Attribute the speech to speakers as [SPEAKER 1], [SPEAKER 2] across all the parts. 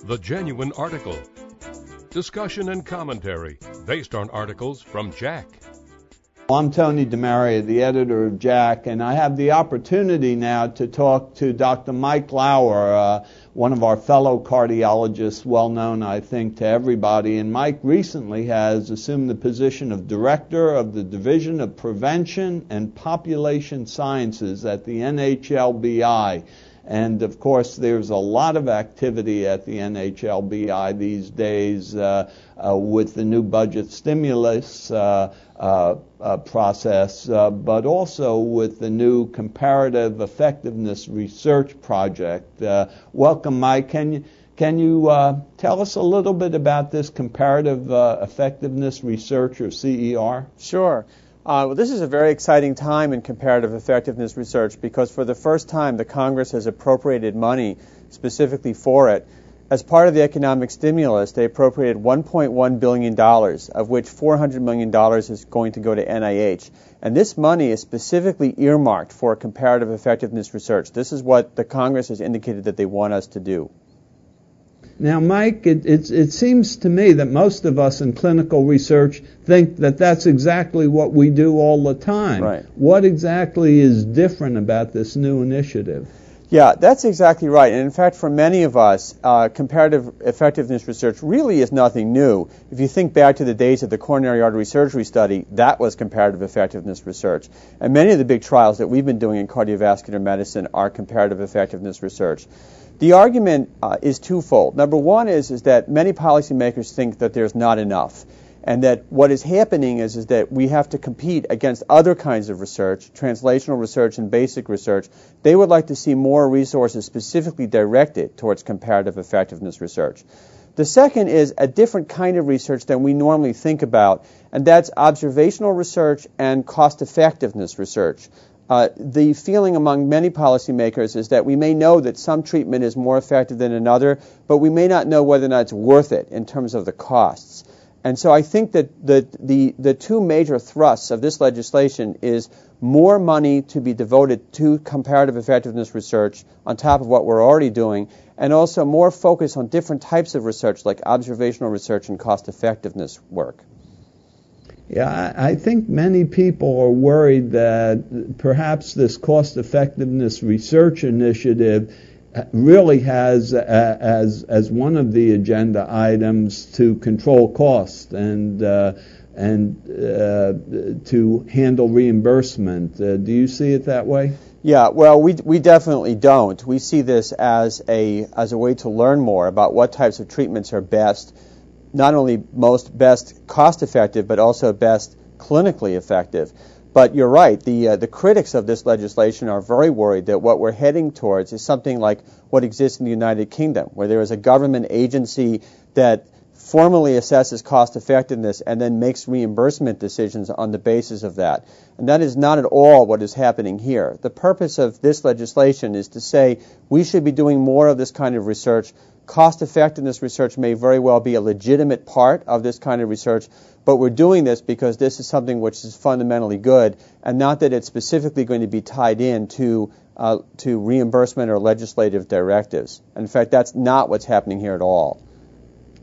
[SPEAKER 1] The Genuine Article. Discussion and commentary based on articles from JACC.
[SPEAKER 2] I'm Tony DeMaria, the editor of JACC, and I have the opportunity now to talk to Dr. Mike Lauer, one of our fellow cardiologists, well known, I think, to everybody. And Mike recently has assumed the position of Director of the Division of Prevention and Population Sciences at the NHLBI. And, of course, there's a lot of activity at the NHLBI these days with the new budget stimulus process, but also with the new Comparative Effectiveness Research Project. Welcome, Mike. Can you tell us a little bit about this Comparative Effectiveness Research, or CER?
[SPEAKER 3] Sure. Well, this is a very exciting time in comparative effectiveness research because for the first time the Congress has appropriated money specifically for it. As part of the economic stimulus, they appropriated $1.1 billion, of which $400 million is going to go to NIH. And this money is specifically earmarked for comparative effectiveness research. This is what the Congress has indicated that they want us to do.
[SPEAKER 2] Now, Mike, it seems to me that most of us in clinical research think that that's exactly what we do all the time.
[SPEAKER 3] Right.
[SPEAKER 2] What exactly is different about this new initiative?
[SPEAKER 3] Yeah, that's exactly right. And in fact, for many of us, comparative effectiveness research really is nothing new. If you think back to the days of the coronary artery surgery study, that was comparative effectiveness research. And many of the big trials that we've been doing in cardiovascular medicine are comparative effectiveness research. The argument is twofold. Number one is that many policymakers think that there's not enough, and that what is happening is that we have to compete against other kinds of research, translational research and basic research. They would like to see more resources specifically directed towards comparative effectiveness research. The second is a different kind of research than we normally think about, and that's observational research and cost-effectiveness research. The feeling among many policymakers is that we may know that some treatment is more effective than another, but we may not know whether or not it's worth it in terms of the costs. And so I think that the two major thrusts of this legislation is more money to be devoted to comparative effectiveness research on top of what we're already doing, and also more focus on different types of research like observational research and cost-effectiveness work.
[SPEAKER 2] Yeah, I think many people are worried that perhaps this cost-effectiveness research initiative really has as one of the agenda items to control cost and to handle reimbursement. Do you see it that way?
[SPEAKER 3] Yeah, well, we definitely don't. We see this as a way to learn more about what types of treatments are best, not only best cost-effective, but also best clinically effective. But you're right, the critics of this legislation are very worried that what we're heading towards is something like what exists in the United Kingdom, where there is a government agency that formally assesses cost-effectiveness and then makes reimbursement decisions on the basis of that. And that is not at all what is happening here. The purpose of this legislation is to say we should be doing more of this kind of research. Cost-effectiveness research may very well be a legitimate part of this kind of research, but we're doing this because this is something which is fundamentally good, and not that it's specifically going to be tied in to reimbursement or legislative directives. In fact, that's not what's happening here at all.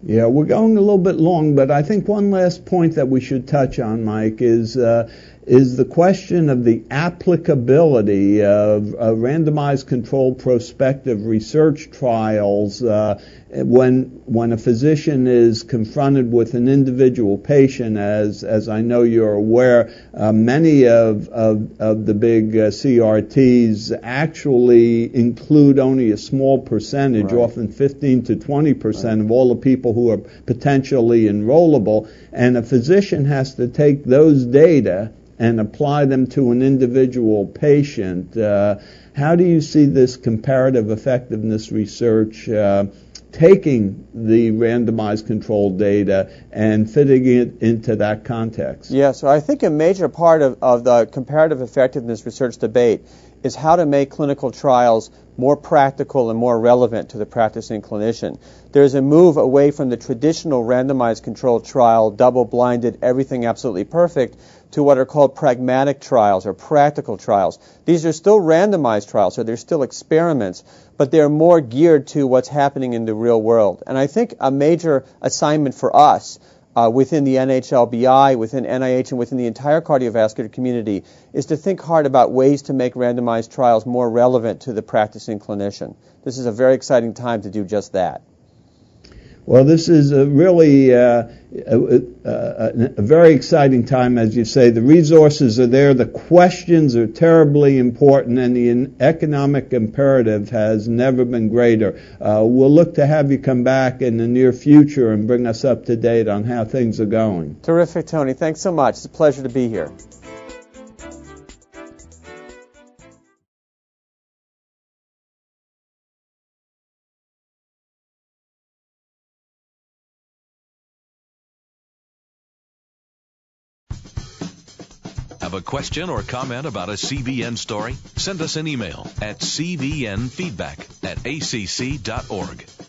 [SPEAKER 2] Yeah, we're going a little bit long, but I think one last point that we should touch on, Mike, is the question of the applicability of randomized controlled prospective research trials when a physician is confronted with an individual patient. As I know you're aware, many of the big CRTs actually include only a small percentage,
[SPEAKER 3] right,
[SPEAKER 2] often 15 to 20% of all the people who are potentially enrollable, and a physician has to take those data and apply them to an individual patient. How do you see this comparative effectiveness research taking the randomized controlled data and fitting it into that context?
[SPEAKER 3] Yeah, so I think a major part of the comparative effectiveness research debate is how to make clinical trials more practical and more relevant to the practicing clinician. There's a move away from the traditional randomized controlled trial, double-blinded, everything absolutely perfect, to what are called pragmatic trials or practical trials. These are still randomized trials, so they're still experiments, but they're more geared to what's happening in the real world. And I think a major assignment for us within the NHLBI, within NIH, and within the entire cardiovascular community is to think hard about ways to make randomized trials more relevant to the practicing clinician. This is a very exciting time to do just that.
[SPEAKER 2] Well, this is really a very exciting time, as you say. The resources are there, the questions are terribly important, and the economic imperative has never been greater. We'll look to have you come back in the near future and bring us up to date on how things are going.
[SPEAKER 3] Terrific, Tony. Thanks so much. It's a pleasure to be here.
[SPEAKER 4] Have a question or comment about a CVN story? Send us an email at cvnfeedback@acc.org.